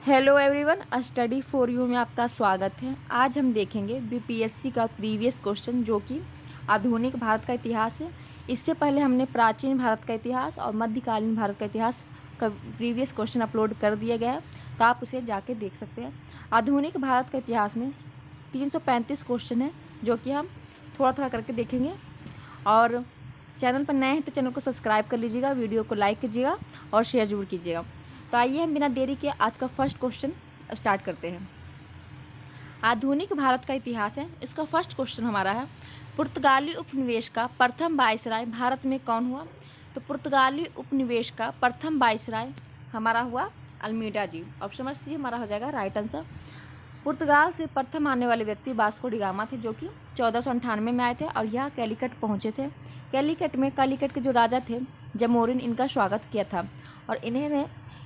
Hello everyone, study for you में आपका स्वागत है। आज हम देखेंगे बीपीएससी का प्रीवियस क्वेश्चन जो कि आधुनिक भारत का इतिहास है। इससे पहले हमने प्राचीन भारत का इतिहास और मध्यकालीन भारत का इतिहास का प्रीवियस क्वेश्चन अपलोड कर दिया गया है, तो आप उसे जाके देख सकते हैं। आधुनिक भारत का इतिहास में 335 क्वेश्चन है जो कि हम थोड़ा थोड़ा करके देखेंगे। और चैनल पर नए हैं तो चैनल को सब्सक्राइब कर लीजिएगा, वीडियो को लाइक कीजिएगा और शेयर जरूर कीजिएगा। तो आइए हम बिना देरी के आज का फर्स्ट क्वेश्चन स्टार्ट करते हैं। आधुनिक भारत का इतिहास है, इसका फर्स्ट क्वेश्चन हमारा है, पुर्तगाली उपनिवेश का प्रथम वायसराय भारत में कौन हुआ? तो पुर्तगाली उपनिवेश का प्रथम वायसराय हमारा हुआ अल्मीडा जी। ऑप्शन नंबर सी हमारा हो जाएगा राइट आंसर। पुर्तगाल से प्रथम आने वाले व्यक्ति वास्को डी गामा थे, जो कि 1498 में आए थे और यह कैलिकट पहुंचे थे। कैलिकट में कालीकट के जो राजा थे जमोरिन, इनका स्वागत किया था और इन्हें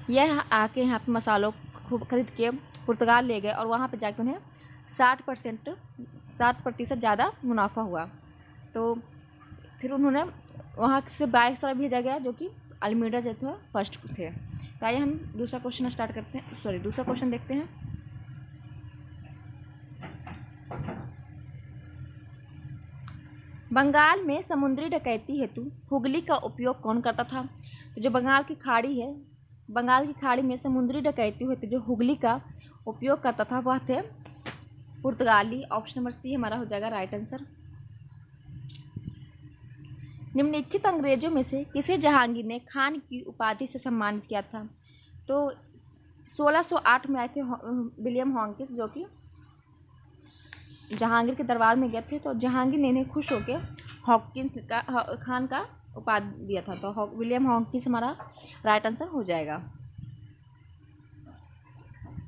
यह आके यहाँ पे मसालों को खरीद के पुर्तगाल ले गए और वहाँ पे जाके उन्हें 60% ज़्यादा मुनाफा हुआ। तो फिर उन्होंने वहाँ से वायसराय भेजा गया जो कि अल्मीडा जो थे फर्स्ट थे। तो आइए हम दूसरा क्वेश्चन देखते हैं। बंगाल में समुद्री डकैती हेतु हुगली का उपयोग कौन करता था? तो जो बंगाल की खाड़ी में समुद्री डकैती हेतु जो हुगली का उपयोग करता था वह थे पुर्तगाली। ऑप्शन नंबर सी हमारा हो जाएगा राइट आंसर। निम्नलिखित अंग्रेजों में से किसे जहांगीर ने खान की उपाधि से सम्मानित किया था? तो 1608 में आए थे विलियम हॉकिंस, जो कि जहांगीर के दरबार में गए थे। तो जहांगीर ने इन्हें खुश होकर खान का उपाधि दिया था। तो विलियम हॉकिंस हमारा राइट आंसर हो जाएगा।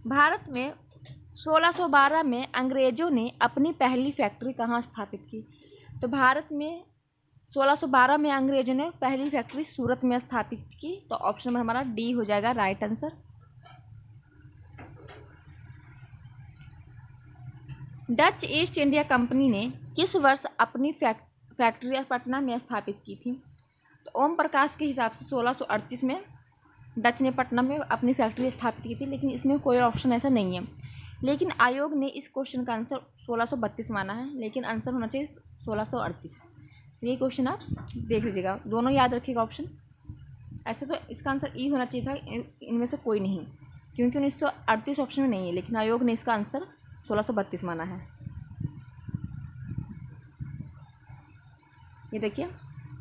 भारत में 1612 में अंग्रेजों ने अपनी पहली फैक्ट्री कहाँ स्थापित की? तो भारत में 1612 में अंग्रेजों ने पहली फैक्ट्री सूरत में स्थापित की। तो ऑप्शन में हमारा डी हो जाएगा right answer. Dutch east India company ने किस वर्ष अपनी फैक्ट्री पटना में स्थापित की थी? तो ओम प्रकाश के हिसाब से 1638 में डच ने पटना में अपनी फैक्ट्री स्थापित की थी, लेकिन इसमें कोई ऑप्शन ऐसा नहीं है। लेकिन आयोग ने इस क्वेश्चन का आंसर 1632 माना है, लेकिन आंसर होना चाहिए 1638। ये क्वेश्चन आप देख लीजिएगा, दोनों याद रखिएगा ऑप्शन। ऐसे तो इसका आंसर ई होना चाहिए था, इनमें से कोई नहीं, क्योंकि 1938 ऑप्शन में नहीं है, लेकिन आयोग ने इसका आंसर 1632 माना है। ये देखिए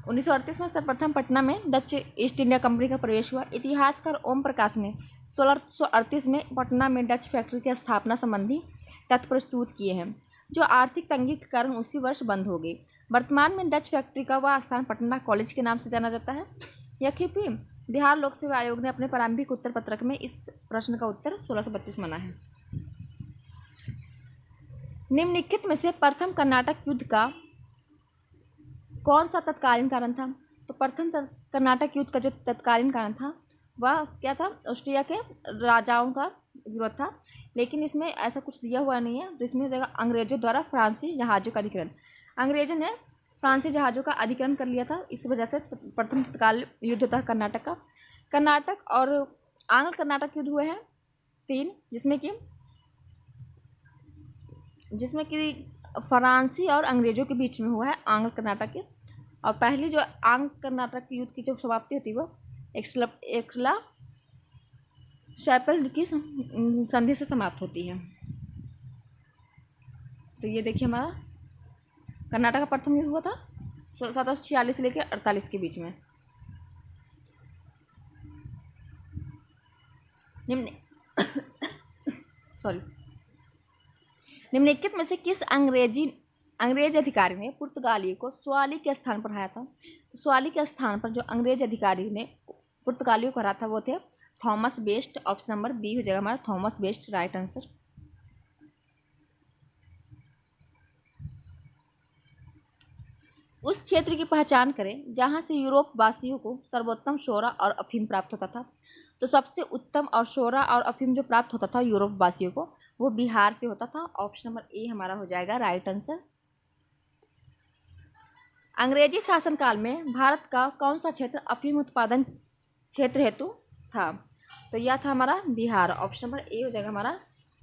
1938 में सर्वप्रथम पटना में डच ईस्ट इंडिया कंपनी का प्रवेश हुआ। इतिहासकार ओम प्रकाश ने 1638 में पटना में डच फैक्ट्री की स्थापना संबंधी तथ्य प्रस्तुत किए हैं, जो आर्थिक तंगी के कारण उसी वर्ष बंद हो गई। वर्तमान में डच फैक्ट्री का वह स्थान पटना कॉलेज के नाम से जाना जाता है। यद्यपि बिहार लोक सेवा आयोग ने अपने प्रारंभिक उत्तर पत्रक में इस प्रश्न का उत्तर 1632 माना है। निम्नलिखित में से प्रथम कर्नाटक युद्ध का कौन सा तत्कालीन कारण था? तो प्रथम कर्नाटक युद्ध का जो तत्कालीन कारण था वह क्या था? ऑस्ट्रिया के राजाओं का विरोध था, लेकिन इसमें ऐसा कुछ दिया हुआ नहीं है। तो इसमें हो जाएगा अंग्रेजों द्वारा फ्रांसीसी जहाज़ों का अधिग्रहण। अंग्रेजों ने फ्रांसीसी जहाज़ों का अधिग्रहण कर लिया था, इस वजह से प्रथम तत्काल युद्ध था कर्नाटक का। कर्नाटक और आंग्ल कर्नाटक युद्ध हुए हैं 3, जिसमें कि फ्रांसी और अंग्रेजों के बीच में हुआ है आंग्ल कर्नाटक के। और पहली जो आंग्ल कर्नाटक युद्ध की जो समाप्ति होती है वो एक्सला शैपल की संधि से समाप्त होती है। तो ये देखिए हमारा कर्नाटक का प्रथम युद्ध हुआ था 1746 से लेकर 48 के बीच में। निम्नलिखित में से किस अंग्रेज अधिकारी ने पुर्तगाली को स्वाली के स्थान पर हराया था? तो स्वाली के स्थान पर जो अंग्रेज अधिकारी ने पुर्तगालियों को हराया था वो थे Thomas Best. Option number B हो जाएगा हमारा थॉमस बेस्ट राइट आंसर। उस क्षेत्र की पहचान करें जहां से यूरोप वासियों को सर्वोत्तम शोरा और अफीम प्राप्त होता था। तो सबसे उत्तम और शोरा और अफीम जो प्राप्त होता था यूरोप वासियों को, वो बिहार से होता था। ऑप्शन नंबर ए हमारा हो जाएगा राइट आंसर। अंग्रेजी शासनकाल में भारत का कौन सा क्षेत्र अफीम उत्पादन क्षेत्र हेतु था? तो यह था हमारा बिहार। ऑप्शन नंबर ए हो जाएगा हमारा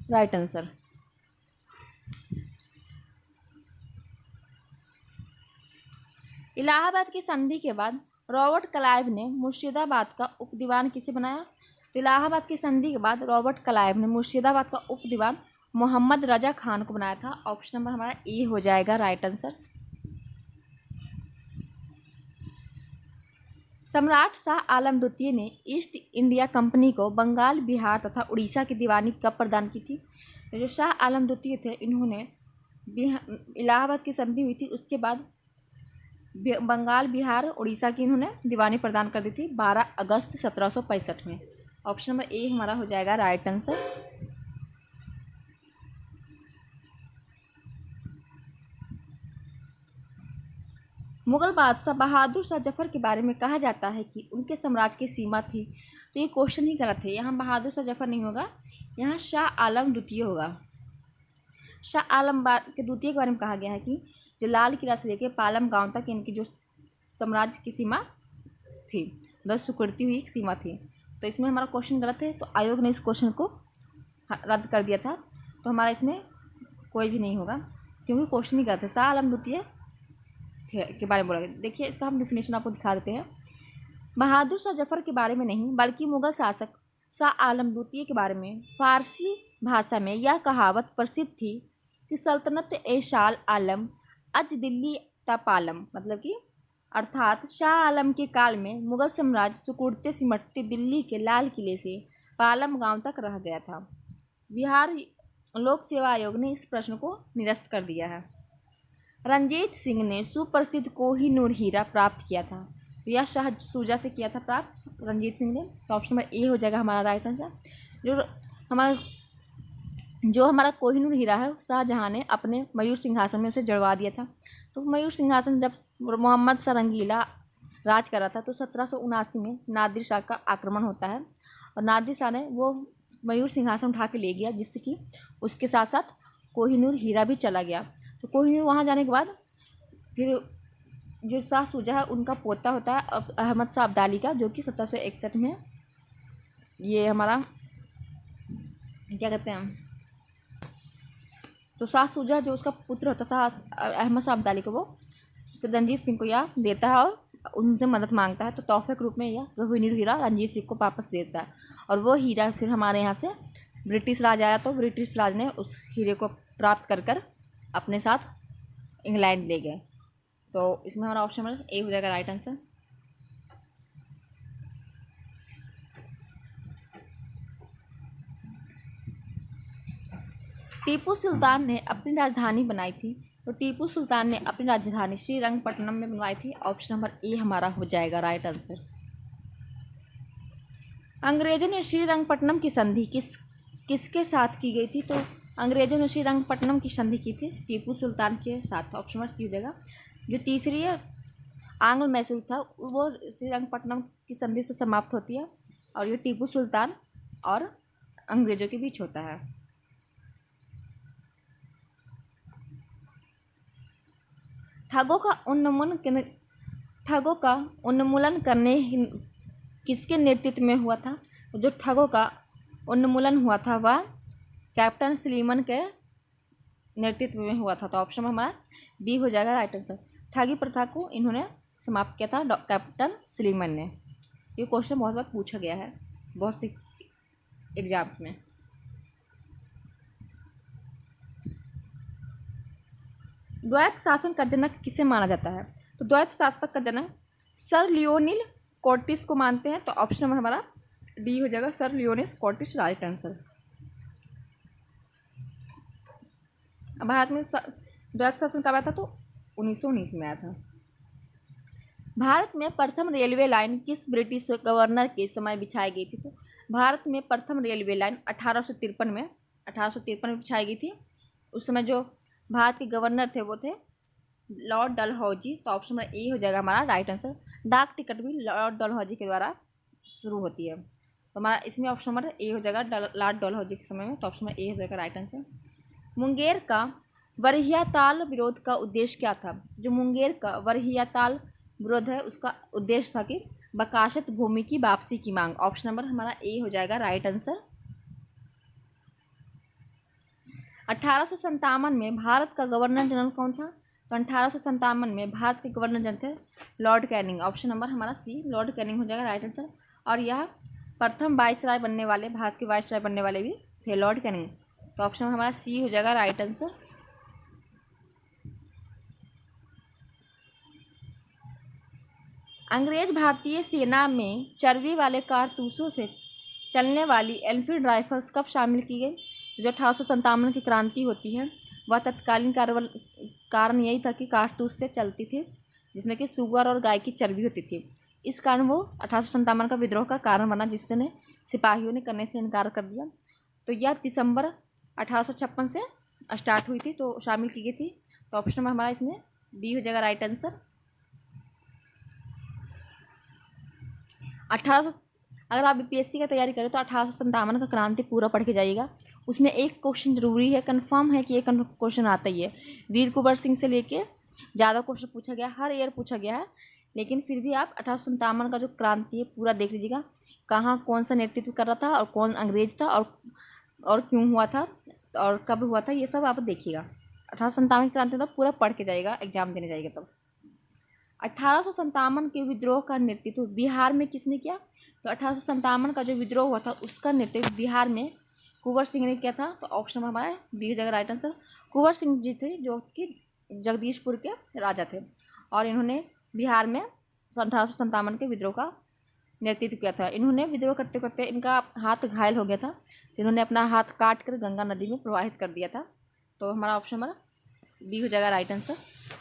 राइट आंसर। इलाहाबाद की संधि के बाद रॉबर्ट क्लाइव ने मुर्शिदाबाद का उपदीवान किसे बनाया? तो इलाहाबाद की संधि के बाद रॉबर्ट क्लाइव ने मुर्शिदाबाद का उपदीवान मोहम्मद रजा खान को बनाया था। ऑप्शन नंबर हमारा ए हो जाएगा राइट आंसर। सम्राट शाह आलम द्वितीय ने ईस्ट इंडिया कंपनी को बंगाल, बिहार तथा उड़ीसा की दीवानी कब प्रदान की थी? जो शाह आलम द्वितीय थे, इन्होंने इलाहाबाद की संधि हुई थी, उसके बाद बंगाल, बिहार, उड़ीसा की इन्होंने दीवानी प्रदान कर दी थी 12 अगस्त 1765 में। ऑप्शन नंबर ए हमारा हो जाएगा राइट आंसर। मुगल बादशाह बहादुर शाह जफर के बारे में कहा जाता है कि उनके साम्राज्य की सीमा थी। तो ये क्वेश्चन ही गलत है, यहाँ बहादुर शाह जफर नहीं होगा, यहाँ शाह आलम द्वितीय होगा। शाह आलम के द्वितीय के बारे में कहा गया है कि जो लाल किला से लेकर पालम गांव तक इनकी जो साम्राज्य की सीमा थी, 10 सिकुड़ती हुई एक सीमा थी। तो इसमें हमारा क्वेश्चन गलत है, तो आयोग ने इस क्वेश्चन को रद्द कर दिया था, तो हमारा इसमें कोई भी नहीं होगा क्योंकि क्वेश्चन ही गलत है। शाह आलम द्वितीय के बारे में बोला गया। देखिए इसका हम डिफिनेशन आपको दिखा देते हैं। बहादुर शाह जफर के बारे में नहीं बल्कि मुगल शासक शाह आलम द्वितीय के बारे में फारसी भाषा में यह कहावत प्रसिद्ध थी कि सल्तनत ए शाह आलम अज दिल्ली तपालम, मतलब कि अर्थात शाह आलम के काल में मुगल साम्राज्य सिकुड़ते सिमटते दिल्ली के लाल किले से पालम गांव तक रह गया था। बिहार लोक सेवा आयोग ने इस प्रश्न को निरस्त कर दिया है। रंजीत सिंह ने सुप्रसिद्ध कोहिनूर हीरा प्राप्त किया था। यह शाह शुजा से किया था प्राप्त रंजीत सिंह ने। तो ऑप्शन नंबर ए हो जाएगा हमारा राइट आंसर। जो हमारा कोहिनूर हीरा है शाहजहां ने अपने मयूर सिंहासन में उसे जड़वा दिया था। तो मयूर सिंहासन जब मोहम्मद शाह रंगीला राज कर रहा था तो 1779 में नादिर शाह का आक्रमण होता है और नादिर शाह ने वो मयूर सिंहासन उठा के ले गया, जिससे कि उसके साथ साथ कोहिनूर हीरा भी चला गया। तो कोहिनूर वहाँ जाने के बाद फिर जो शाह शुजा है उनका पोता होता है अहमद शाह अब्दाली का, जो कि 1761 में ये हमारा क्या कहते हैं, तो शाह शुजा जो उसका पुत्र होता है शाह अहमद शाह अब्दाली को, वो रंजीत सिंह को यह देता है और उनसे मदद मांगता है। तो तोहफे के रूप में यह कोहिनूर हीरा रंजीत सिंह को वापस देता है और वो हीरा फिर हमारे यहाँ से ब्रिटिश राज आया तो ब्रिटिश राज ने उस हीरे को प्राप्त कर अपने साथ इंग्लैंड ले गए। तो इसमें हमारा ऑप्शन नंबर ए हो जाएगा राइट आंसर। टीपू सुल्तान ने अपनी राजधानी बनाई थी। तो टीपू सुल्तान ने अपनी राजधानी श्रीरंगपट्टनम में बनवाई थी। ऑप्शन नंबर ए हमारा हो जाएगा राइट आंसर। अंग्रेजों ने श्रीरंगपट्टनम की संधि किसके साथ की गई थी? तो अंग्रेजों ने श्रीरंगपट्टनम की संधि की थी टीपू सुल्तान के साथ। ऑप्शन नंबर सी हो जाएगा। जो तीसरी आंग्ल मैसूर था वो श्रीरंगपट्टनम की संधि से समाप्त होती है और ये टीपू सुल्तान और अंग्रेजों के बीच होता है। ठगों का उन्मूलन करने किसके नेतृत्व में हुआ था? जो ठगों का उन्मूलन हुआ था वह कैप्टन सलीमन के नेतृत्व में हुआ था। तो ऑप्शन हमारा बी हो जाएगा राइट आंसर। ठगी प्रथा को इन्होंने समाप्त किया था कैप्टन सलीमन ने। ये क्वेश्चन बहुत बार पूछा गया है बहुत सी एग्जाम्स में। द्वैत शासन का जनक किसे माना जाता है? तो द्वैत शासक का जनक सर लियोनिल कॉर्टिस को मानते हैं। तो ऑप्शन नंबर हमारा डी हो जाएगा, सर लियोनिस कॉर्टिस राइट आंसर। भारत में द्वैत शासन कब आया था? तो 1919 में आया था। भारत में प्रथम रेलवे लाइन किस ब्रिटिश गवर्नर के समय बिछाई गई थी? तो भारत में प्रथम रेलवे लाइन 1853 में बिछाई गई थी। उस समय जो भारत के गवर्नर थे वो थे लॉर्ड डलहौजी। तो ऑप्शन नंबर ए हो जाएगा हमारा राइट आंसर। डाक टिकट भी लॉर्ड डलहौजी के द्वारा शुरू होती है। तो हमारा इसमें ऑप्शन नंबर ए हो जाएगा लॉर्ड डलहौजी के समय में। तो ऑप्शन नंबर ए हो जाएगा राइट आंसर। मुंगेर का वरहियाताल विरोध का उद्देश्य क्या था? जो मुंगेर का वरहियाताल विरोध है उसका उद्देश्य था कि बकाशत भूमि की वापसी की मांग। ऑप्शन नंबर हमारा ए हो जाएगा राइट आंसर। 1857 में भारत का गवर्नर जनरल कौन था? तो 1857 में भारत के गवर्नर जनरल थे लॉर्ड कैनिंग। ऑप्शन नंबर हमारा सी लॉर्ड कैनिंग हो जाएगा राइट आंसर। और यह प्रथम वाइसराय बनने वाले, भारत के वाइसराय बनने वाले भी थे लॉर्ड कैनिंग। तो ऑप्शन हमारा सी हो जाएगा राइट आंसर। अंग्रेज भारतीय सेना में चर्बी वाले कारतूसों से चलने वाली एनफील्ड राइफल्स कब शामिल की गई? जो 1857 की क्रांति होती है वह तत्कालीन कारण यही था कि कारतूस से चलती थी, जिसमें कि सुअर और गाय की चर्बी होती थी। इस कारण वो 1857 का विद्रोह का कारण बना, जिससे ने सिपाहियों ने करने से इनकार कर दिया। तो यह दिसंबर 1856 से स्टार्ट हुई थी, तो शामिल की गई थी। तो ऑप्शन में हमारा इसमें बी हो जाएगा राइट आंसर। 1800 अगर आप बीपीएससी की तैयारी करें तो 1857 का क्रांति पूरा पढ़ के जाइएगा। उसमें एक क्वेश्चन जरूरी है, कंफर्म है कि एक क्वेश्चन आता ही है। वीर कुंवर सिंह से लेके ज़्यादा क्वेश्चन पूछा गया, हर ईयर पूछा गया है, लेकिन फिर भी आप 1857 का जो क्रांति है पूरा देख लीजिएगा। कहाँ कौन सा नेतृत्व कर रहा था और कौन अंग्रेज था और क्यों हुआ था और कब हुआ था, ये सब आप देखिएगा। 1857 की क्रांति तो पूरा पढ़ के जाइएगा, एग्जाम देने जाइएगा तब। 1857 के विद्रोह का नेतृत्व बिहार में किसने किया? तो 1857 का जो विद्रोह हुआ था उसका नेतृत्व बिहार में कुंवर सिंह ने किया था। तो ऑप्शन में हमारा बी हो जाएगा राइट आंसर। कुंवर सिंह जी थे जो कि जगदीशपुर के राजा थे, और इन्होंने बिहार में 1857 के विद्रोह का नेतृत्व किया था। इन्होंने विद्रोह करते करते इनका हाथ घायल हो गया था, तो इन्होंने अपना हाथ काट कर गंगा नदी में प्रवाहित कर दिया था। तो हमारा ऑप्शन हमारा बी हो जाएगा राइट आंसर।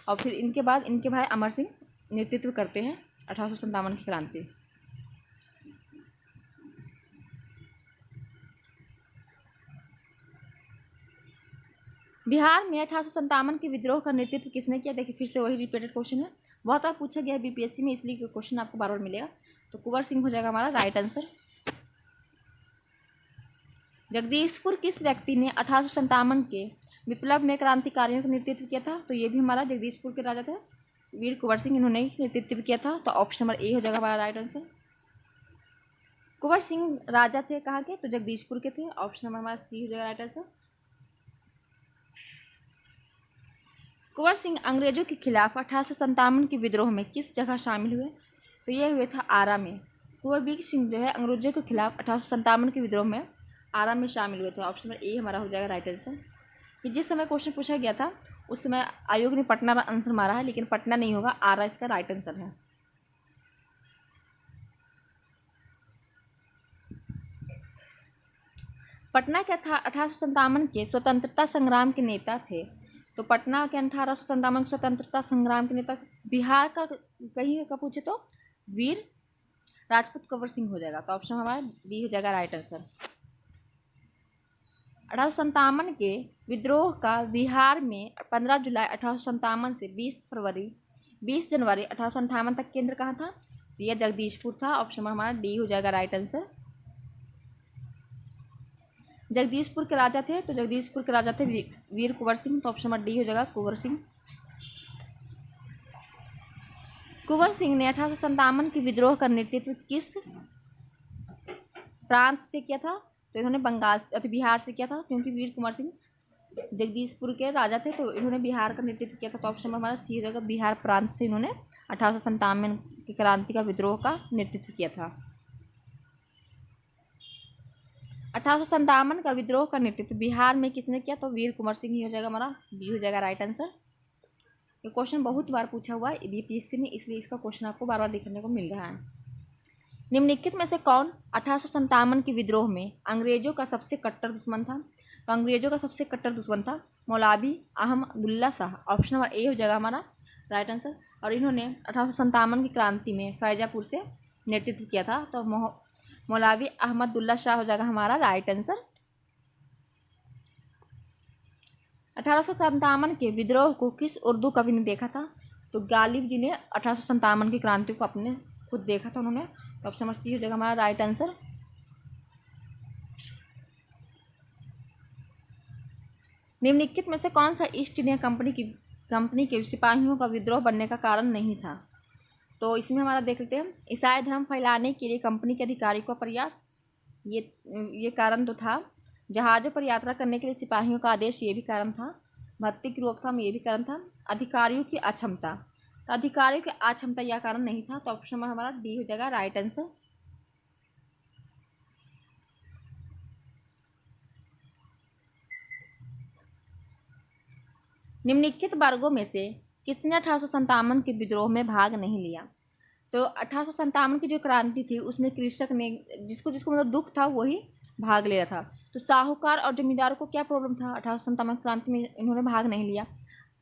और फिर इनके बाद इनके भाई अमर सिंह नेतृत्व करते हैं 1857 की क्रांति। बिहार में 1857 के विद्रोह का नेतृत्व किसने किया? देखिए फिर से वही रिपीटेड क्वेश्चन है, बहुत बार पूछा गया है बीपीएससी में, इसलिए क्वेश्चन आपको बार बार मिलेगा। तो कुंवर सिंह हो जाएगा हमारा राइट आंसर। जगदीशपुर किस व्यक्ति ने 1857 के विप्लव में क्रांतिकारियों का नेतृत्व किया था? तो ये भी हमारा जगदीशपुर के राजा थे वीर कुंवर सिंह, इन्होंने ही नेतृत्व किया था। तो ऑप्शन नंबर ए हो जाएगा हमारा राइट आंसर। कुंवर सिंह राजा थे कहाँ के? तो जगदीशपुर के थे। ऑप्शन नंबर हमारा सी हो जाएगा राइट आंसर। कुंवर सिंह अंग्रेजों के खिलाफ 1857 के विद्रोह में किस जगह शामिल हुए? तो ये हुए था आरा में। कुंवर वीर सिंह जो है अंग्रेजों के खिलाफ 1857 के विद्रोह में आरा में शामिल हुए थे। ऑप्शन नंबर ए हमारा हो जाएगा राइट आंसर। कि जिस समय क्वेश्चन पूछा गया था उस समय आयोग ने पटना आंसर मारा है, लेकिन पटना नहीं होगा, आरा इसका राइट आंसर है। पटना के 1857 के स्वतंत्रता संग्राम के नेता थे। तो पटना के 1857 स्वतंत्रता संग्राम के नेता बिहार का कहीं का पूछे तो वीर राजपूत कुंवर सिंह हो जाएगा। तो ऑप्शन हमारा बी हो जाएगा राइट आंसर। 1857 के विद्रोह का बिहार में 15 जुलाई 1857 से 20 जनवरी 1858 तक केंद्र कहाँ था? यह जगदीशपुर था। ऑप्शन हमारा डी हो जाएगा राइट आंसर। जगदीशपुर के राजा थे, तो जगदीशपुर के राजा थे वीर कुंवर सिंह। तो ऑप्शन नंबर डी हो जाएगा कुंवर सिंह। कुंवर सिंह ने 1857 के विद्रोह का नेतृत्व किस प्रांत से किया था? तो इन्होंने बिहार से किया था, क्योंकि वीर कुंवर सिंह जगदीशपुर के राजा थे, तो इन्होंने बिहार का नेतृत्व किया था। तो ऑप्शन हमारा सी हो जाएगा, बिहार प्रांत से इन्होंने 1857 की क्रांति का विद्रोह का नेतृत्व किया था। 1857 का विद्रोह का नेतृत्व बिहार में किसने किया? तो वीर कुंवर सिंह ही हो जाएगा हमारा बी हो जाएगा राइट आंसर। ये क्वेश्चन बहुत बार पूछा हुआ है बीपीएससी में, इसलिए इसका क्वेश्चन आपको बार बार देखने को मिल रहा है। निम्नलिखित में से कौन 1857 के विद्रोह में अंग्रेजों का सबसे कट्टर दुश्मन था? तो अंग्रेजों का सबसे कट्टर दुश्मन था मौलवी Ahmadullah Shah. Option number A हो जाएगा हमारा राइट आंसर। और इन्होंने 1857 की क्रांति में फैजापुर से नेतृत्व किया था। तो मौलवी अहमदुल्ला शाह हो जाएगा हमारा राइट आंसर। 1857 के विद्रोह को किस उर्दू कवि ने देखा था? तो गालिब जी ने 1857 की क्रांति को अपने खुद देखा था उन्होंने। तो ऑप्शन नंबर सी हो जाएगा हमारा राइट आंसर। निम्नलिखित में से कौन सा ईस्ट इंडिया कंपनी के सिपाहियों का विद्रोह बनने का कारण नहीं था? तो इसमें हमारा देख लेते हैं, ईसाई धर्म फैलाने के लिए कंपनी के अधिकारियों का प्रयास, ये कारण तो था। जहाज़ों पर यात्रा करने के लिए सिपाहियों का आदेश, ये भी कारण था। भर्ती की रोकथाम, ये भी कारण था। अधिकारियों की अक्षमता, तो अधिकारियों की अक्षमता यह कारण नहीं था। तो ऑप्शन नंबर हमारा डी हो जाएगा राइट आंसर। निम्नलिखित वर्गों में से किसने 1857 के विद्रोह में भाग नहीं लिया? तो 1857 की जो क्रांति थी उसमें कृषक ने, जिसको मतलब दुख था, वही भाग ले रहा था। तो साहूकार और जमींदारों को क्या प्रॉब्लम था? 1857 क्रांति में इन्होंने भाग नहीं लिया।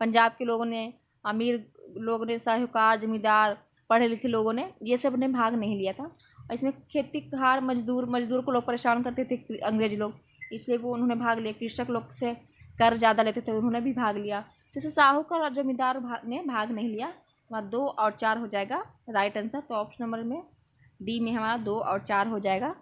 पंजाब के लोगों ने, अमीर लोगों ने, साहूकार, जमींदार, पढ़े लिखे लोगों ने, ये सब ने भाग नहीं लिया था। और इसमें खेतीकार मजदूर को लोग परेशान करते थे अंग्रेज लोग, इसलिए वो उन्होंने भाग लिया। कृषक लोग से कर ज़्यादा लेते थे, उन्होंने भी भाग लिया। जैसे साहूकार और जमींदार ने भाग नहीं लिया। हमारा 2 और 4 हो जाएगा राइट आंसर। तो ऑप्शन नंबर में डी में हमारा 2 और 4 हो जाएगा।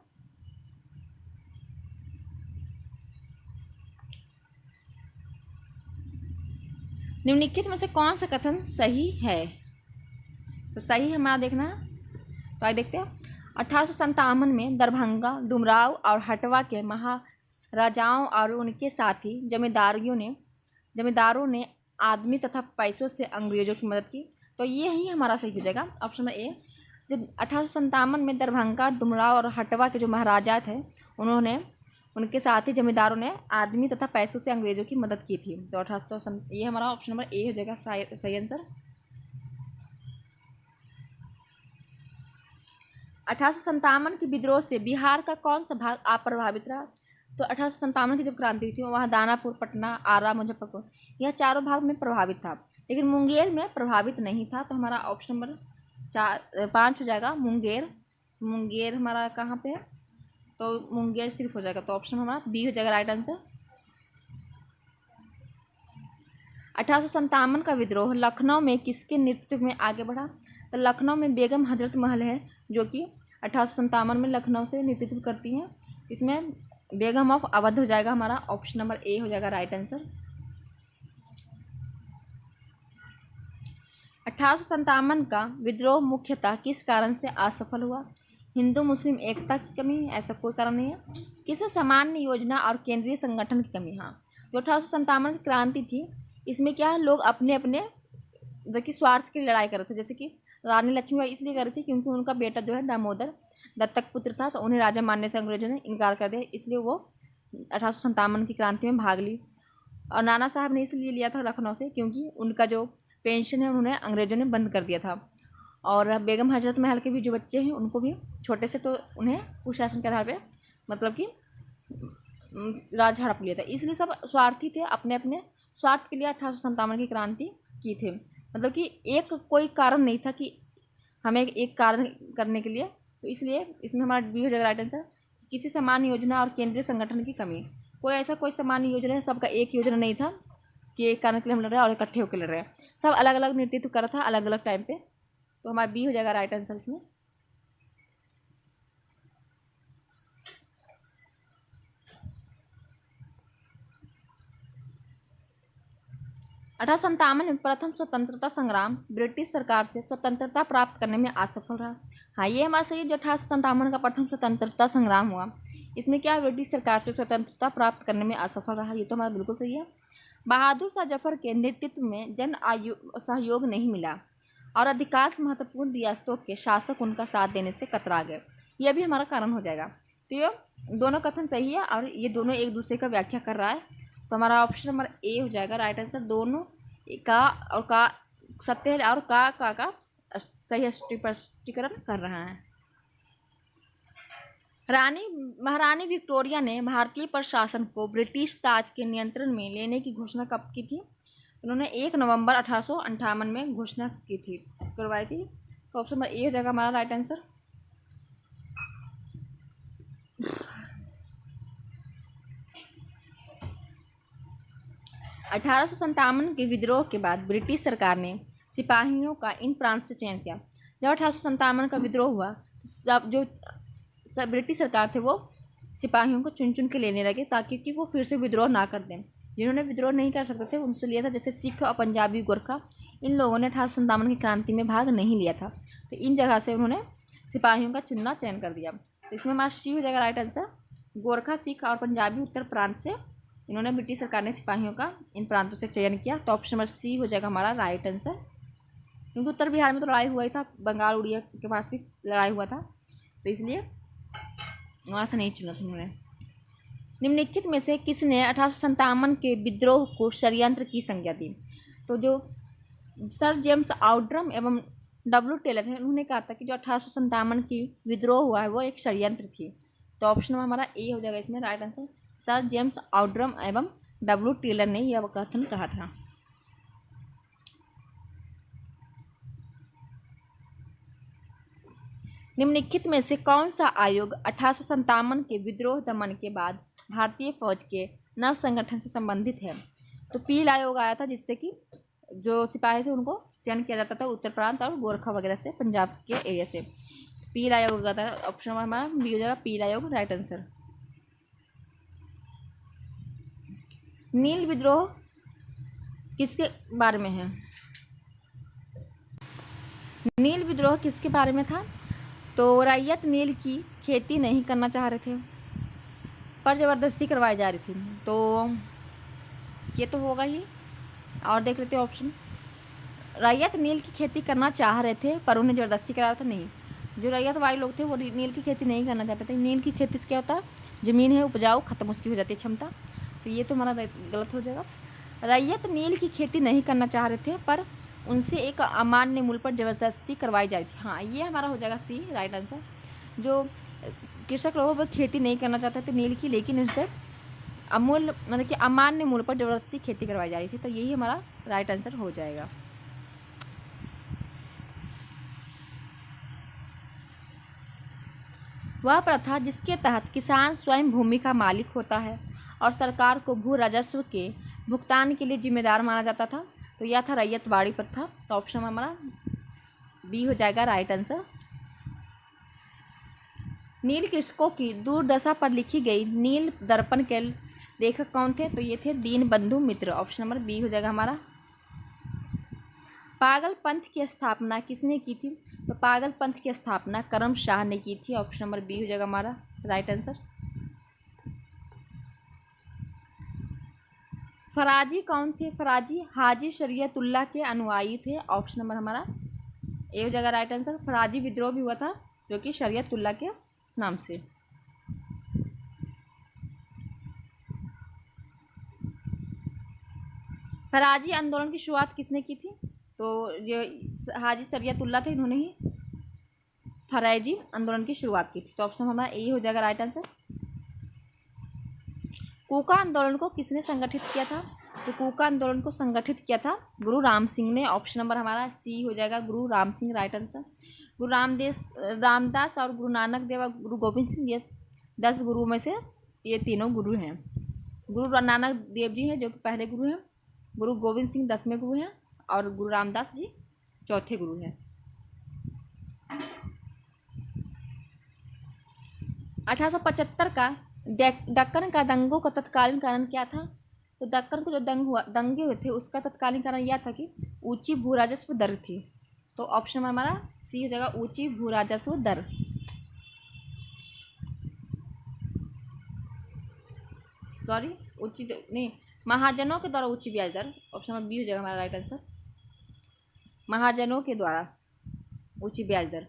निम्नलिखित में से कौन सा कथन सही है? तो सही हमारा देखना है, तो आइए देखते हैं। 1857 में दरभंगा, डुमराव और हटवा के महाराजाओं और उनके साथी जमींदारों ने आदमी तथा पैसों से अंग्रेजों की मदद की। तो ये ही हमारा सही हो जाएगा, ऑप्शन नंबर ए। जब 1857 में दरभंगा, डुमराव और हटवा के जो महाराजा थे, उनके साथी जमींदारों ने आदमी तथा पैसों से अंग्रेजों की मदद की थी। तो 1800, ये हमारा ऑप्शन नंबर ए हो जाएगा सही आंसर। 1857 के विद्रोह से बिहार का कौन सा भाग अप्रभावित रहा? तो 1857 की जब क्रांति थी वहाँ दानापुर, पटना, आरा, मुजफ्फरपुर, यह चारों भाग में प्रभावित था, लेकिन मुंगेर में प्रभावित नहीं था। तो हमारा ऑप्शन नंबर 5 हो जाएगा मुंगेर हमारा कहाँ पे है? तो मुंगेर सिर्फ हो जाएगा। तो ऑप्शन हमारा बी हो जाएगा राइट आंसर। 1857 का विद्रोह लखनऊ में किसके नेतृत्व में आगे बढ़ा? तो लखनऊ में बेगम हजरत महल है, जो कि 1857 में लखनऊ से नेतृत्व करती हैं। इसमें बेगम ऑफ अवध हो जाएगा हमारा, ऑप्शन नंबर ए हो जाएगा राइट आंसर। 1857 का विद्रोह मुख्यतः किस कारण से असफल हुआ? हिंदू मुस्लिम एकता की कमी, ऐसा कोई कारण नहीं है। किसी सामान्य योजना और केंद्रीय संगठन की कमी। हाँ, जो 1857 की क्रांति थी, इसमें क्या है, लोग अपने अपने देखिए स्वार्थ की लड़ाई कर रहे थे। जैसे कि रानी लक्ष्मीबाई इसलिए कर रही थी क्योंकि उनका बेटा जो है दामोदर दत्तक पुत्र था, तो उन्हें राजा मानने से अंग्रेजों ने इनकार कर दिया, इसलिए वो 1857 की क्रांति में भाग ली। और नाना साहब ने इसलिए लिया था लखनऊ से क्योंकि उनका जो पेंशन है उन्होंने अंग्रेजों ने बंद कर दिया था। और बेगम हजरत महल के भी जो बच्चे हैं उनको भी छोटे से तो उन्हें कुशासन के आधार पर मतलब कि राज हड़प लिया था, इसलिए सब स्वार्थी थे, अपने अपने स्वार्थ के लिए 1857 की क्रांति की थी। मतलब कि एक कोई कारण नहीं था कि हमें एक कारण करने के लिए, तो इसलिए इसमें हमारा बी हो जाएगा राइट आंसर। किसी समान योजना और केंद्रीय संगठन की कमी, कोई समान योजना है, सबका एक योजना नहीं था कि एक कारण के लिए हम लड़ रहे हैं और इकट्ठे होकर लड़ रहे हैं, सब अलग अलग नेतृत्व कर रहा था अलग अलग टाइम पे। तो हमारा बी हो जाएगा राइट आंसर इसमें। 1857 में प्रथम स्वतंत्रता संग्राम ब्रिटिश सरकार से स्वतंत्रता प्राप्त करने में असफल रहा। हाँ, ये हमारा सही है। जो 1857 का प्रथम स्वतंत्रता संग्राम हुआ, इसमें क्या ब्रिटिश सरकार से स्वतंत्रता प्राप्त करने में असफल रहा, ये तो हमारा बिल्कुल सही है। बहादुर शाह जफर के नेतृत्व में जन सहयोग नहीं मिला और अधिकांश महत्वपूर्ण रियासतों के शासक उनका साथ देने से कतरा गए, यह भी हमारा कारण हो जाएगा। तो ये दोनों कथन सही है और ये दोनों एक दूसरे का व्याख्या कर रहा है, तो हमारा ऑप्शन नंबर ए हो जाएगा राइट आंसर। दोनों का और का सत्य है और का सही स्पष्टीकरण कर रहा है। महारानी विक्टोरिया ने भारतीय प्रशासन को ब्रिटिश ताज के नियंत्रण में लेने की घोषणा कब की थी? उन्होंने 1 नवंबर 1858 में घोषणा की थी, करवाई थी। तो ऑप्शन नंबर ए हो जाएगा हमारा राइट आंसर। अठारह के विद्रोह के बाद ब्रिटिश सरकार ने सिपाहियों का इन प्रांत से चयन किया। जब 1857 का विद्रोह हुआ, सब जो ब्रिटिश सरकार थे वो सिपाहियों को चुन चुन के लेने लगे ताकि कि वो फिर से विद्रोह ना कर दें। जिन्होंने विद्रोह नहीं कर सकते थे उनसे लिया था, जैसे सिख और पंजाबी गोरखा, इन लोगों ने 1857 की क्रांति में भाग नहीं लिया था। तो इन जगह से उन्होंने सिपाहियों का चुनना चयन कर दिया। तो इसमें हमारा सी हो जाएगा राइट आंसर। गोरखा, सिख और पंजाबी उत्तर प्रांत से इन्होंने ब्रिटिश सरकार ने सिपाहियों का इन प्रांतों से चयन किया। तो ऑप्शन नंबर सी हो जाएगा हमारा राइट आंसर। क्योंकि उत्तर बिहार में तो लड़ाई हुआ ही था, बंगाल उड़िया के पास भी लड़ाई हुआ था, तो इसलिए वहाँ से नहीं चुना था उन्होंने। निम्नलिखित में से किसने 1857 के विद्रोह को षड्यंत्र की संज्ञा दी? तो जो सर जेम्स आउड्रम एवं डब्ल्यू टेलर है, उन्होंने कहा था कि जो 1857 की विद्रोह हुआ है वो एक षड्यंत्र थी। तो ऑप्शन हमारा ए हो जाएगा इसमें राइट आंसर। सर जेम्स आउड्रम एवं डब्ल्यू टेलर ने यह कथन कहा था। निम्नलिखित में से कौन सा आयोग 1857 के विद्रोह दमन के बाद भारतीय फौज के नव संगठन से संबंधित है? तो पील आयोग आया था, जिससे कि जो सिपाही थे उनको चयन किया जाता था उत्तर प्रांत और गोरखा वगैरह से, पंजाब के एरिया से। पील आयोग का था। ऑप्शन हमारा बी हो जाएगा पील आयोग राइट आंसर। नील विद्रोह किसके बारे में है? नील विद्रोह किसके बारे में था? तो रैयत नील की खेती नहीं करना चाह रहे थे, पर ज़बरदस्ती करवाई जा रही थी, तो ये तो होगा ही। और देख लेते हैं ऑप्शन। रैयत नील की खेती करना चाह रहे थे पर उन्हें ज़बरदस्ती कराया था, नहीं। जो रैयत वाले लोग थे वो नील की खेती नहीं करना चाहते थे। नील की खेती से क्या होता है, ज़मीन है उपजाऊ खत्म, उसकी हो जाती है क्षमता, तो ये तो हमारा गलत हो जाएगा। रैयत नील की खेती नहीं करना चाह रहे थे पर उनसे एक अमान्य मूल्य पर ज़बरदस्ती करवाई जाती थी। हाँ, ये हमारा हो जाएगा सी राइट आंसर। जो कृषक लोग वो खेती नहीं करना चाहते थे नील की, लेकिन उनसे अमूल्य मतलब कि अमान्य मूल्य पर ज़बरदस्ती खेती करवाई जा रही थी, तो यही हमारा राइट आंसर हो जाएगा। वह प्रथा जिसके तहत किसान स्वयं भूमि का मालिक होता है और सरकार को भू राजस्व के भुगतान के लिए जिम्मेदार माना जाता था, तो यह था रैयतवाड़ी प्रथा। तो ऑप्शन हमारा बी हो जाएगा राइट आंसर। नील कृषकों की दुर्दशा पर लिखी गई नील दर्पण के लेखक कौन थे? तो ये थे दीनबंधु मित्र। ऑप्शन नंबर बी हो जाएगा हमारा। पागल पंथ की स्थापना किसने की थी? तो पागल पंथ की स्थापना करम शाह ने की थी। ऑप्शन नंबर बी हो जाएगा हमारा राइट आंसर। फराजी कौन थे? फराजी हाजी शरीयतुल्लाह के अनुयायी थे। ऑप्शन नंबर हमारा ए हो जाएगा राइट आंसर। फराजी विद्रोह भी हुआ था जो कि शरीयतुल्लाह के नाम से। फराजी आंदोलन की शुरुआत किसने की थी? तो जो हाजी शरीयतुल्लाह थे, इन्होंने ही फराजी आंदोलन की शुरुआत की थी। तो ऑप्शन हमारा ए हो जाएगा राइट आंसर। कूका आंदोलन को किसने संगठित किया था? तो कूका आंदोलन को संगठित किया था गुरु राम सिंह ने। ऑप्शन नंबर हमारा सी हो जाएगा गुरु राम सिंह राइट आंसर। गुरु रामदास और गुरु नानक देव और गुरु गोविंद सिंह, ये 10 गुरु में से ये तीनों गुरु हैं। गुरु नानक देव जी हैं जो कि पहले गुरु हैं, गुरु गोविंद सिंह 10वें गुरु हैं और गुरु रामदास जी 4थे गुरु हैं। 1875 का दक्कन का दंगों का तत्कालीन कारण क्या था? तो दक्कन को जो दंगे हुए थे उसका तत्कालीन कारण यह था कि ऊंची भू राजस्व दर थी। तो ऑप्शन हमारा सी हो जाएगा ऊंची भू राजस्व दर। सॉरी, ऊंची नहीं, महाजनों के द्वारा ऊंची ब्याज दर। ऑप्शन नंबर बी हो जाएगा हमारा राइट आंसर। महाजनों के द्वारा ऊंची ब्याज दर।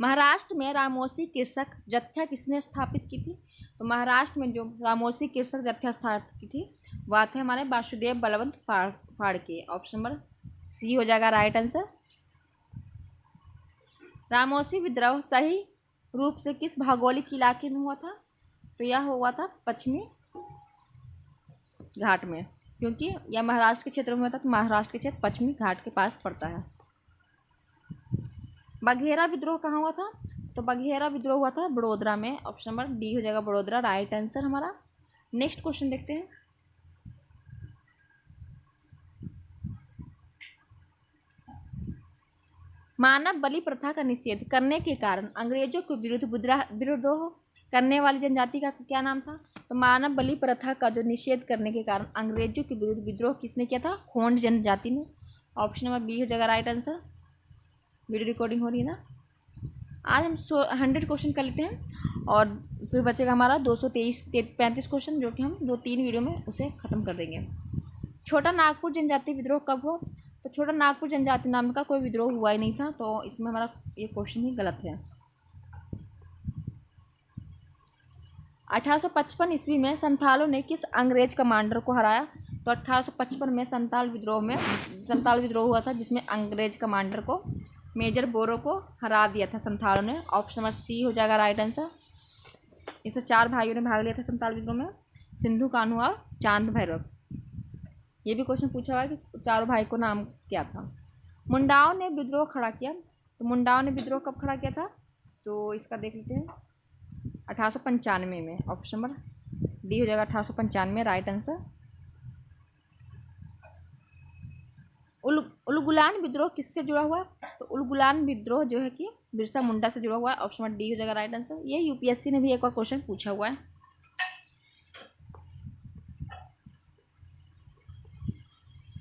महाराष्ट्र में रामोसी कृषक जत्था किसने स्थापित की थी? तो महाराष्ट्र में जो रामोसी कृषक जत्था स्थापित की थी वह थे हमारे Vasudev Balwant Phadke. Option number C हो जाएगा राइट आंसर। रामोसी विद्रोह सही रूप से किस भौगोलिक इलाके में हुआ था? तो यह हुआ था पश्चिमी घाट में, क्योंकि यह महाराष्ट्र के क्षेत्र में हुआ था, तो महाराष्ट्र के क्षेत्र पश्चिमी घाट के पास पड़ता है। बघेरा विद्रोह कहाँ हुआ था? तो बघेरा विद्रोह हुआ था बड़ोदरा में। ऑप्शन नंबर डी हो जाएगा बड़ोदरा राइट आंसर हमारा। नेक्स्ट क्वेश्चन देखते हैं। मानव बलि प्रथा का निषेध करने के कारण अंग्रेजों के विरुद्ध विद्रोह करने वाली जनजाति का क्या नाम था? तो मानव बलि प्रथा का जो निषेध करने के कारण अंग्रेजों के विरुद्ध विद्रोह किसने किया था? खोंड जनजाति ने। ऑप्शन नंबर बी हो जाएगा राइट आंसर। वीडियो रिकॉर्डिंग हो रही है ना। आज हम 100 क्वेश्चन कर लेते हैं और फिर बचेगा हमारा 235 क्वेश्चन, जो कि हम 2-3 वीडियो में उसे खत्म कर देंगे। छोटा नागपुर जनजाति विद्रोह कब हुआ? तो छोटा नागपुर जनजाति नाम का कोई विद्रोह हुआ ही नहीं था, तो इसमें हमारा ये क्वेश्चन ही गलत है। 1855 ईस्वी में संथालों ने किस अंग्रेज कमांडर को हराया? तो 1855 में संथाल विद्रोह हुआ था, जिसमें अंग्रेज कमांडर को मेजर बोरो को हरा दिया था संथालों ने। ऑप्शन नंबर सी हो जाएगा राइट आंसर। इससे 4 भाइयों ने भाग लिया था संथाल विद्रोह में, सिंधु कान्हू और चांद भैरव। ये भी क्वेश्चन पूछा हुआ है कि चारों भाई को नाम क्या था। मुंडाओं ने विद्रोह खड़ा किया, तो मुंडाओं ने विद्रोह कब खड़ा किया था? तो इसका देख लेते हैं 1895 में। ऑप्शन नंबर डी हो जाएगा 1895 राइट आंसर। उलगुलान विद्रोह किससे जुड़ा हुआ है? तो उलगुलान विद्रोह जो है कि बिरसा मुंडा से जुड़ा हुआ है। ऑप्शन नंबर डी हो जाएगा राइट आंसर। ये यूपीएससी ने भी एक और क्वेश्चन पूछा हुआ है।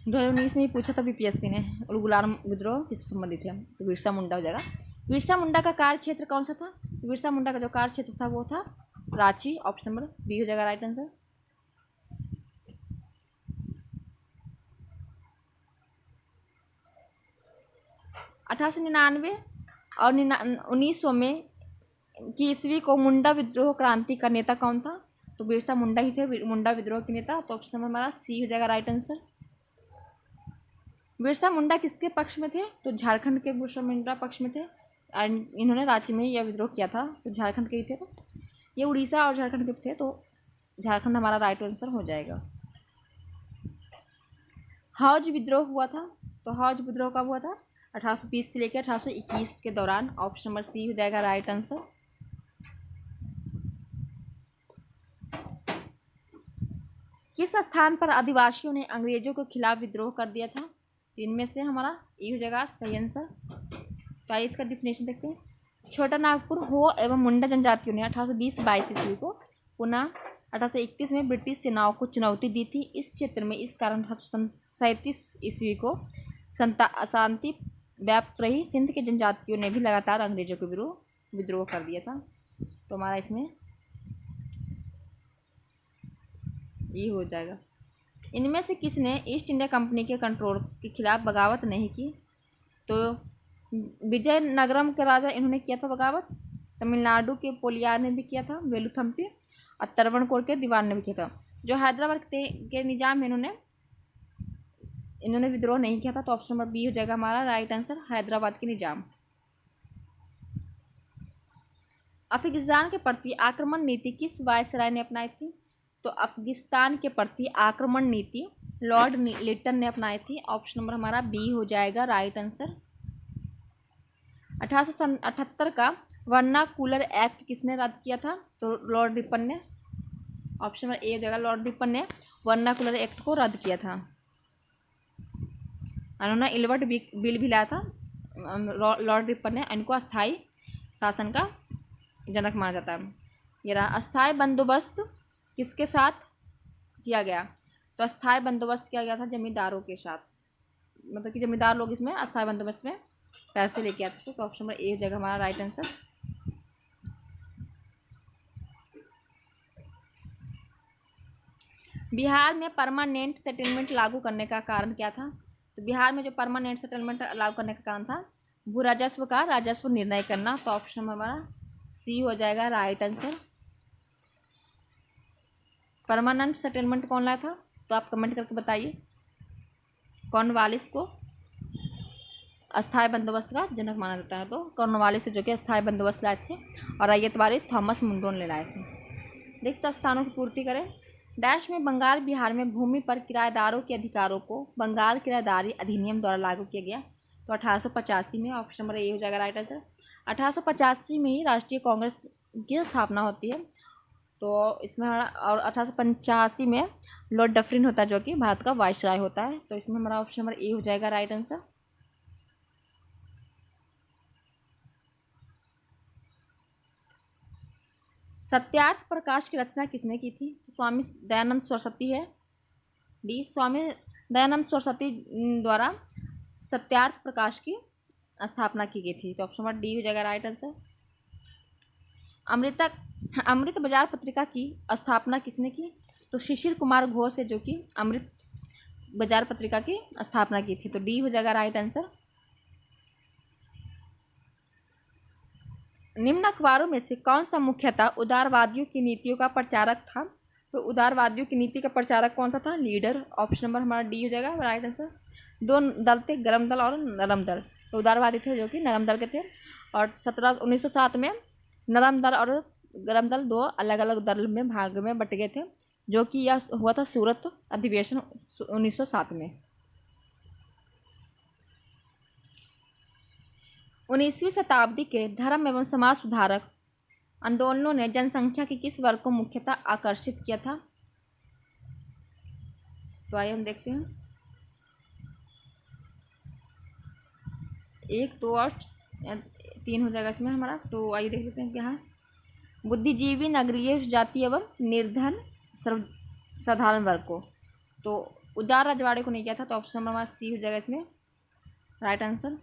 2019 में ही पूछा था यूपीएससी ने, उलगुलान विद्रोह किससे संबंधित है? तो बिरसा मुंडा हो जाएगा। बिरसा मुंडा का कार्य क्षेत्र कौन सा था? तो बिरसा मुंडा का जो कार्य क्षेत्र था वो था रांची। ऑप्शन नंबर बी हो जाएगा राइट आंसर। अठारह सौ 99 और 1900 में की ईस्वी को मुंडा विद्रोह क्रांति का नेता कौन था? तो बिरसा मुंडा ही थे मुंडा विद्रोह के नेता। तो ऑप्शन नंबर हमारा सी हो जाएगा राइट आंसर। बिरसा मुंडा किसके पक्ष में थे? तो झारखंड के बिरसा मुंडा पक्ष में थे, एंड इन्होंने रांची में यह विद्रोह किया था, तो झारखंड के ही थे। तो ये उड़ीसा और झारखंड के थे, तो झारखंड हमारा राइट आंसर हो जाएगा। हौज विद्रोह हुआ था, तो हौज विद्रोह कब हुआ था? 1820 से लेकर 1821 के दौरान। ऑप्शन नंबर सी हो जाएगा राइट आंसर। किस स्थान पर आदिवासियों ने अंग्रेजों के खिलाफ विद्रोह कर दिया था? इनमें से हमारा ये हो जाएगा सही आंसर। तो आइए इसका डिफिनेशन देखते हैं। छोटा नागपुर हो एवं मुंडा जनजातियों ने 1820-22 ईस्वी को पुनः 1831 में ब्रिटिश सेनाओं को चुनौती दी थी इस क्षेत्र में। इस कारण 1837 ईस्वी को अशांति व्याप्त रही। सिंध के जनजातियों ने भी लगातार अंग्रेजों के विरुद्ध विद्रोह कर दिया था। तो हमारा इसमें ये हो जाएगा। इनमें से किसने ईस्ट इंडिया कंपनी के कंट्रोल के खिलाफ बगावत नहीं की? तो विजयनगरम के राजा इन्होंने किया था बगावत। तमिलनाडु के पोलियार ने भी किया था, वेलुथम्पी, और तरवणकोर के दीवान ने भी किया था। जो हैदराबाद के निजाम इन्होंने विद्रोह नहीं किया था। तो ऑप्शन नंबर बी हो जाएगा हमारा राइट आंसर, हैदराबाद के निजाम। अफगानिस्तान के प्रति आक्रमण नीति किस वायसराय ने अपनाई थी? तो अफगानिस्तान के प्रति आक्रमण नीति लॉर्ड लिटन ने अपनाई थी। ऑप्शन नंबर हमारा बी हो जाएगा राइट आंसर। 1878 का वर्नाकुलर एक्ट किसने रद्द किया था? तो लॉर्ड रिपन ने। ऑप्शन नंबर ए हो जाएगा, लॉर्ड रिपन ने वर्नाकुलर एक्ट को रद्द किया था। उन्होंने इलवर्ट बिल भी लाया था लॉर्ड रिपन ने। इनको अस्थाई शासन का जनक माना जाता है। ये रहा। अस्थाई बंदोबस्त किसके साथ किया गया? तो अस्थाई बंदोबस्त किया गया था जमींदारों के साथ, मतलब कि जमींदार लोग इसमें अस्थाई बंदोबस्त में पैसे लेके आते थे। तो ऑप्शन नंबर ए हो जाएगा हमारा राइट आंसर। बिहार में परमानेंट सेटलमेंट लागू करने का कारण क्या था? तो बिहार में जो परमानेंट सेटलमेंट लागू करने का कारण था भू राजस्व का राजस्व निर्णय करना। तो ऑप्शन नंबर हमारा सी हो जाएगा राइट आंसर। परमानेंट सेटलमेंट कौन लाया था? तो आप कमेंट करके बताइए। कॉर्नवालिस को अस्थाई बंदोबस्त का जनक माना जाता है। तो कॉर्नवालिस से जो कि अस्थाई बंदोबस्त लाए थे, और रैयतवाड़ी थॉमस मुंडो ने लाए थे। रिक्त स्थानों की पूर्ति करें। डैश में बंगाल बिहार में भूमि पर किराएदारों के अधिकारों को बंगाल किराएदारी अधिनियम द्वारा लागू किया गया। तो 1885 में। ऑप्शन नंबर ए हो जाएगा राइट आंसर। 1885 में ही राष्ट्रीय कांग्रेस की स्थापना होती है। तो इसमें और 1885 में लॉर्ड डफरिन होता है, जो कि भारत का वाइसराय होता है। तो इसमें हमारा ऑप्शन नंबर ए हो जाएगा राइट आंसर। सत्यार्थ प्रकाश की रचना किसने की थी? स्वामी दयानंद सरस्वती है। डी, स्वामी दयानंद सरस्वती द्वारा सत्यार्थ प्रकाश की स्थापना की गई थी। तो ऑप्शन नंबर डी हो जाएगा राइट आंसर। अमृत बाजार पत्रिका की स्थापना किसने की? तो शिशिर कुमार घोष है जो कि अमृत बाजार पत्रिका की स्थापना की थी। तो डी हो जाएगा राइट आंसर। निम्न अखबारों में से कौन सा मुख्यतः उदारवादियों की नीतियों का प्रचारक था? तो उदारवादियों की नीति का प्रचारक कौन सा था? लीडर। ऑप्शन नंबर हमारा डी हो जाएगा राइट आंसर। दो दल थे, गर्म दल और नरम दल। तो उदारवादी थे जो कि नरम दल के थे। और 1907 में नरम दल और गर्म दल दो अलग अलग दल में भाग में बट गए थे, जो कि यह हुआ था सूरत अधिवेशन 1907 में। 19वीं शताब्दी के धर्म एवं समाज सुधारक आंदोलनों ने जनसंख्या के किस वर्ग को मुख्यतः आकर्षित किया था? तो आइए हम देखते हैं। 1, 2 और 3 हो जाएगा इसमें हमारा। तो आइए देख लेते हैं क्या है। बुद्धिजीवी, नगरीय, जाति एवं निर्धन साधारण वर्ग को। तो उदार रजवाड़े को नहीं किया था। तो ऑप्शन नंबर सी हो जाएगा इसमें राइट आंसर।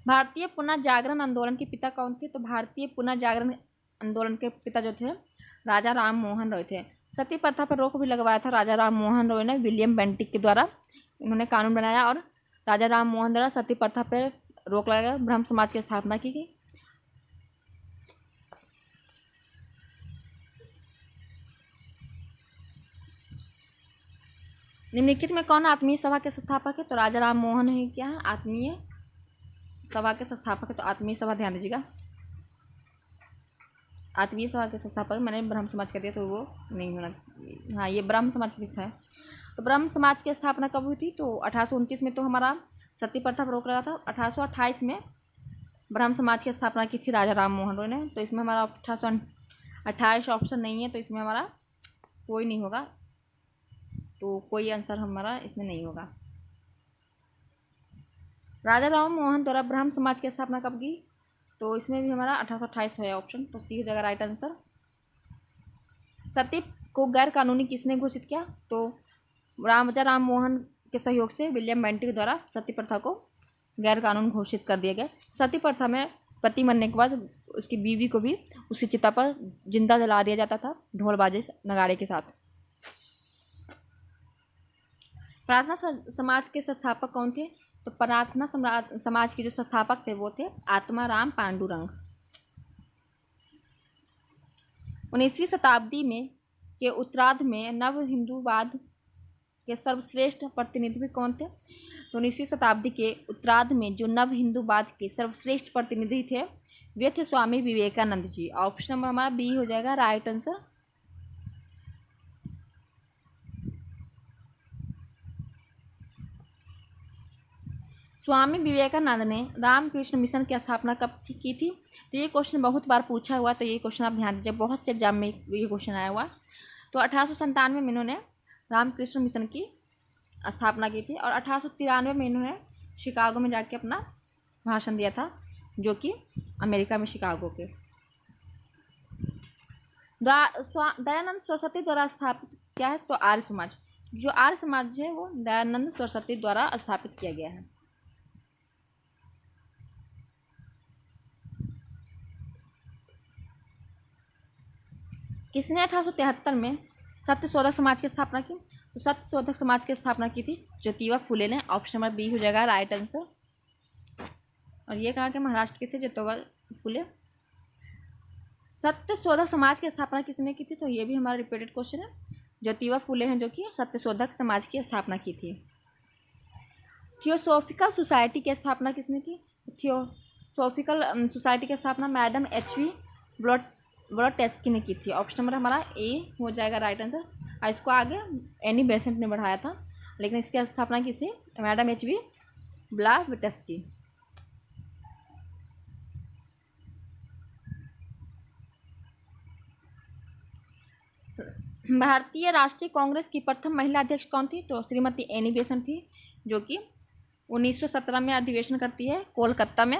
भारतीय पुनः जागरण आंदोलन के पिता कौन थे? तो भारतीय पुनः जागरण आंदोलन के पिता जो थे राजा राम मोहन रॉय थे। सती प्रथा पर रोक भी लगवाया था राजा राम मोहन रॉय ने, विलियम बेंटिक के द्वारा इन्होंने कानून बनाया और राजा राम मोहन द्वारा सती प्रथा पर रोक लगाया, ब्रह्म समाज की स्थापना की गई। निम्नलिखित में कौन आत्मीय सभा के संस्थापक है? तो राजा राम मोहन है क्या है आत्मीय सभा के संस्थापक है। तो आत्मीय सभा ध्यान दीजिएगा, आत्मीय सभा के संस्थापक, मैंने ब्रह्म समाज कर दिया तो वो नहीं होना। हाँ, ये ब्रह्म समाज की है। तो ब्रह्म समाज की स्थापना कब हुई थी? तो 1829 में तो हमारा सती प्रथा पर रोक लगा था। 1828 में ब्रह्म समाज की स्थापना की थी राजा राम मोहन रॉय ने। तो इसमें हमारा 1828 ऑप्शन नहीं है, तो इसमें हमारा कोई नहीं होगा। तो कोई आंसर हमारा इसमें नहीं होगा। राजा राम मोहन द्वारा ब्रह्म समाज की स्थापना कब की? तो इसमें भी हमारा 1828 है ऑप्शन। तो सी हो जाएगा राइट आंसर। सती को गैर कानूनी किसने घोषित किया? तो राजा राम मोहन के सहयोग से विलियम बेंटिक द्वारा सती प्रथा को गैर कानून घोषित कर दिया गया। सती प्रथा में पति मरने के बाद उसकी बीवी को भी उसी चिता पर जिंदा जला दिया जाता था ढोल बाजे नगाड़े के साथ। प्रार्थना समाज के संस्थापक कौन थे? तो प्रार्थना समाज के जो संस्थापक थे वो थे आत्माराम पांडुरंग। 19वीं शताब्दी में के उत्तरार्ध में नव हिंदूवाद के सर्वश्रेष्ठ प्रतिनिधि कौन थे? तो 19वीं शताब्दी के उत्तरार्ध में जो नव हिंदूवाद के सर्वश्रेष्ठ प्रतिनिधि थे वे थे स्वामी विवेकानंद जी। ऑप्शन नंबर हमारा बी हो जाएगा राइट आंसर। स्वामी विवेकानंद ने रामकृष्ण मिशन की स्थापना कब की थी? तो ये क्वेश्चन बहुत बार पूछा हुआ, तो ये क्वेश्चन आप ध्यान दीजिए, बहुत से एग्जाम में ये क्वेश्चन आया हुआ। तो 1897 में इन्होंने रामकृष्ण मिशन की स्थापना की थी और 1893 में इन्होंने शिकागो में जाके अपना भाषण दिया था, जो कि अमेरिका में शिकागो के। दयानंद सरस्वती द्वारा स्थापित क्या है? तो आर्य समाज। जो आर्य समाज है वो दयानंद सरस्वती द्वारा स्थापित किया गया है। किसने 1873 में सत्यशोधक समाज की स्थापना की? तो सत्यशोधक समाज की स्थापना की थी ज्योतिबा फुले ने। ऑप्शन नंबर बी हो जाएगा राइट आंसर। और ये कहा कि महाराष्ट्र के थे ज्योतिबा फुले। सत्यशोधक समाज की स्थापना किसने की थी? तो ये भी हमारा रिपीटेड क्वेश्चन है। ज्योतिबा फुले हैं जो कि सत्यशोधक समाज की स्थापना की थी। थियोसॉफिकल सोसाइटी की स्थापना किसने की? थियोसॉफिकल सोसाइटी की स्थापना मैडम एच.वी. ब्लॉटेस्की ने की थी। ऑप्शन नंबर हमारा ए हो जाएगा राइट आंसर। और इसको आगे एनी बेसेंट ने बढ़ाया था, लेकिन इसकी स्थापना की थी मैडम एच.वी. ब्लॉटेस्की। भारतीय राष्ट्रीय कांग्रेस की प्रथम महिला अध्यक्ष कौन थी? तो श्रीमती एनी बेसेंट थी, जो कि 1917 में अधिवेशन करती है कोलकाता में।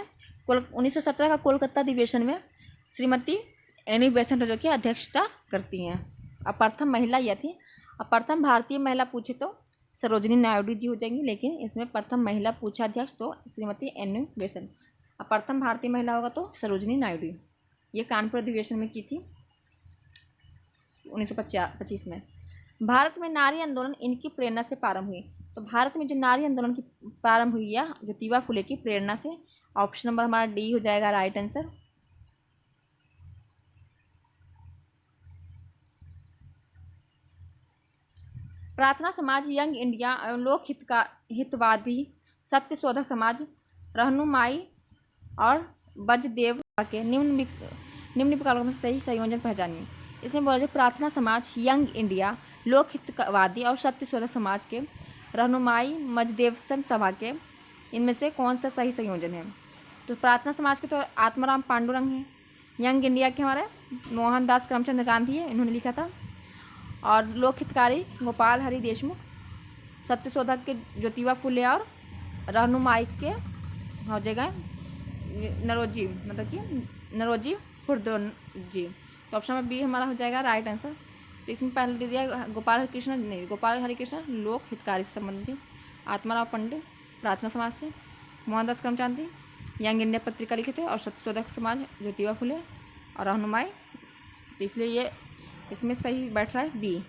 1917 का कोलकाता अधिवेशन में श्रीमती एनी बेसेंट जो कि अध्यक्षता करती हैं। अब प्रथम महिला यह थी। अब प्रथम भारतीय महिला पूछे तो सरोजिनी नायडू जी हो जाएंगी, लेकिन इसमें प्रथम महिला पूछा अध्यक्ष तो श्रीमती एनी बेसेंट। अब प्रथम भारतीय महिला होगा तो सरोजिनी नायडू। ये कानपुर अधिवेशन में की थी 1925 में। भारत में नारी आंदोलन इनकी प्रेरणा से प्रारंभ हुई। तो भारत में जो नारी आंदोलन की प्रारंभ हुई है ज्योतिबा फुले की प्रेरणा से। ऑप्शन नंबर हमारा डी हो जाएगा राइट आंसर। प्रार्थना समाज, यंग इंडिया, लोक हितवादी, सत्य शोधक समाज, रहनुमाई और बजदेव के निम्न विकल्पों में सही संयोजन पहचानिए। इसमें बोला जो प्रार्थना समाज, यंग इंडिया, लोक हितवादी और सत्य शोधक समाज के, रहनुमाई मजदेवसन सभा के, इनमें से कौन सा सही संयोजन है। तो प्रार्थना समाज के तो आत्माराम पांडुरंग हैं। यंग इंडिया के हमारे मोहनदास करमचंद गांधी है, इन्होंने लिखा था। और लोक हितकारी गोपाल हरि देशमुख, सत्यशोधक के ज्योतिबा फुले और रहनुमाई के हो जाएगा नरोजी, मतलब कि नरोजी खुर्दजी। तो ऑप्शन नंबर बी हमारा हो जाएगा राइट आंसर। तो इसमें पहले दे दिया गोपाल हरि कृष्ण लोक हितकारी से संबंधित, आत्माराम पंडित प्रार्थना समाज से, मोहनदास करमचंद यंग इंडिया पत्रिका लिखे थे, और सत्यशोधक समाज ज्योतिबा फुले और रहनुमाई। तो इसलिए ये इसमें सही बैठ रहा है बी।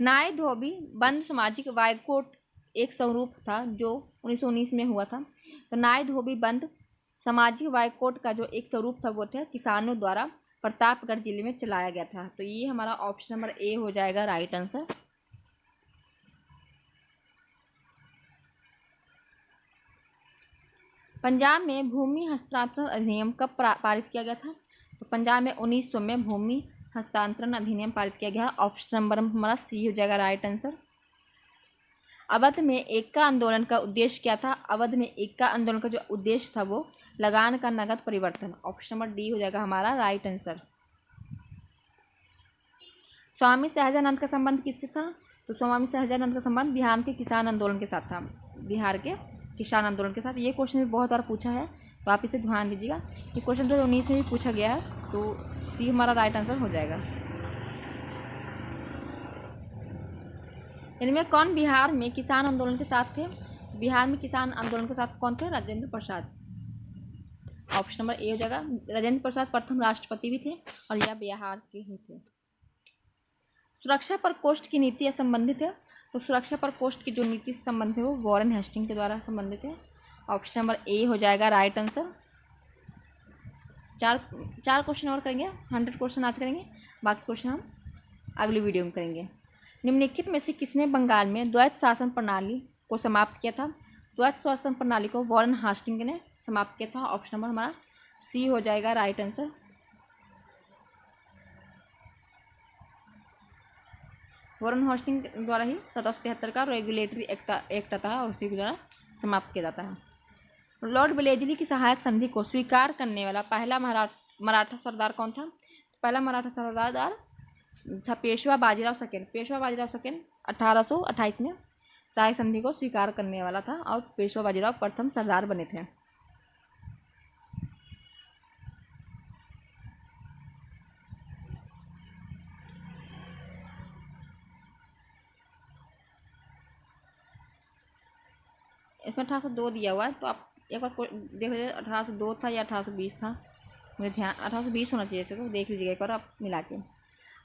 नाय धोबी बंद सामाजिक बायकॉट एक स्वरूप था जो 1919 में हुआ था। तो नाय धोबी बंद सामाजिक बायकॉट का जो एक स्वरूप था वो था किसानों द्वारा प्रतापगढ़ जिले में चलाया गया था। तो ये हमारा ऑप्शन नंबर ए हो जाएगा राइट आंसर। पंजाब में भूमि हस्तांतरण अधिनियम कब पारित किया गया था। तो पंजाब में 1900 में भूमि हस्तांतरण अधिनियम पारित किया गया। ऑप्शन नंबर हमारा सी हो जाएगा राइट आंसर। अवध में एक्का आंदोलन का उद्देश्य क्या था। अवध में एक्का आंदोलन का जो उद्देश्य था वो लगान का नगद परिवर्तन। ऑप्शन नंबर डी हो जाएगा हमारा राइट आंसर। स्वामी सहजानंद का संबंध किससे था। तो स्वामी सहजानंद का संबंध बिहार के किसान आंदोलन के साथ था। बिहार के किसान आंदोलन के साथ। ये क्वेश्चन भी बहुत बार पूछा है, तो आप इसे ध्यान दीजिएगा। ये क्वेश्चन 2019 में भी पूछा गया है, तो सी हमारा राइट आंसर हो जाएगा। इनमें कौन बिहार में किसान आंदोलन के साथ थे। बिहार में किसान आंदोलन के साथ कौन थे। Rajendra Prasad. Option number A हो जाएगा। राजेंद्र प्रसाद प्रथम राष्ट्रपति भी थे और यह बिहार के ही थे। सुरक्षा प्रकोष्ठ की नीति से संबंधित है। तो सुरक्षा प्रकोष्ठ की जो नीति से संबंधित है वो वॉरेन हेस्टिंग के द्वारा संबंधित है। ऑप्शन नंबर ए हो जाएगा राइट आंसर। चार क्वेश्चन और करेंगे, 100 क्वेश्चन आज करेंगे, बाकी क्वेश्चन हम अगली वीडियो में करेंगे। निम्नलिखित में से किसने बंगाल में द्वैत शासन प्रणाली को समाप्त किया था। द्वैत शासन प्रणाली को वॉरेन हेस्टिंग ने समाप्त किया था। ऑप्शन नंबर हमारा सी हो जाएगा राइट आंसर। वॉरेन हेस्टिंग द्वारा ही 1773 का रेगुलेटरी एक्ट आता है और उसी के द्वारा समाप्त किया जाता है। लॉर्ड वेलेस्ली की सहायक संधि को स्वीकार करने वाला पहला मराठा सरदार कौन था। पहला मराठा सरदार था पेशवा बाजीराव सेकेंड। पेशवा बाजीराव सेकेंड 1828 में सहायक संधि को स्वीकार करने वाला था और पेशवा बाजीराव प्रथम सरदार बने थे। इसमें 1802 दिया हुआ है, तो आप एक बार देख लीजिए 1802 था या 1820 था। मुझे ध्यान 1820 होना चाहिए, तो देख लीजिएगा एक बार आप मिला के।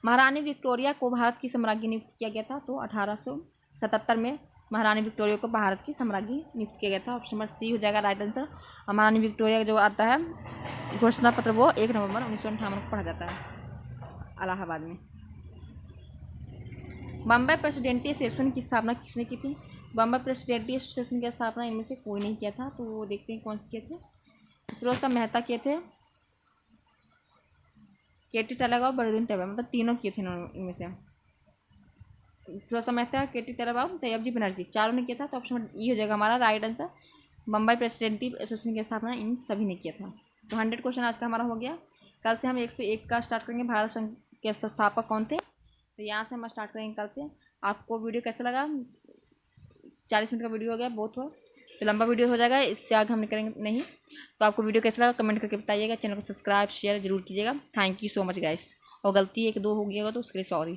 महारानी विक्टोरिया को भारत की सम्राज्ञी नियुक्त किया गया था। तो 1877 में महारानी विक्टोरिया को भारत की सम्राज्ञी नियुक्त किया गया था। ऑप्शन नंबर सी हो जाएगा राइट आंसर। और महारानी विक्टोरिया जो आता है घोषणा पत्र वो 1 नवंबर 1958 को पढ़ा जाता है इलाहाबाद में। बम्बई प्रेसिडेंटी एसोसिएशन की स्थापना किसने की थी। बम्बई प्रेसिडेंटी एसोसिएशन की स्थापना इनमें से कोई नहीं किया था। तो वो देखते हैं कौन से किए थे। फिरोजशाह मेहता किए थे, केटी टैलागाव, बड़ुद्दीन तैयब, मतलब तीनों किए थे इनमें से। फिरोजशाह मेहता, केटी टैलागाव, तैयबजी बनर्जी, चारों ने किया था। तो ऑप्शन ई हो जाएगा हमारा राइट आंसर। बम्बई प्रेसिडेंटी एसोसिएशन की स्थापना इन सभी ने किया था। तो 100 क्वेश्चन आज का हमारा हो गया। कल से हम 101 का स्टार्ट करेंगे। भारत संघ के संस्थापक कौन थे, तो यहाँ से हम स्टार्ट करेंगे कल से। आपको वीडियो कैसा लगा। 40 मिनट का वीडियो हो गया, बहुत हो, तो लंबा वीडियो हो जाएगा, इससे आगे हम करेंगे नहीं। तो आपको वीडियो कैसा लगा कमेंट करके बताइएगा। चैनल को सब्सक्राइब शेयर जरूर कीजिएगा। Thank you so much guys. और गलती एक दो हो गया होगा तो उसके लिए सॉरी।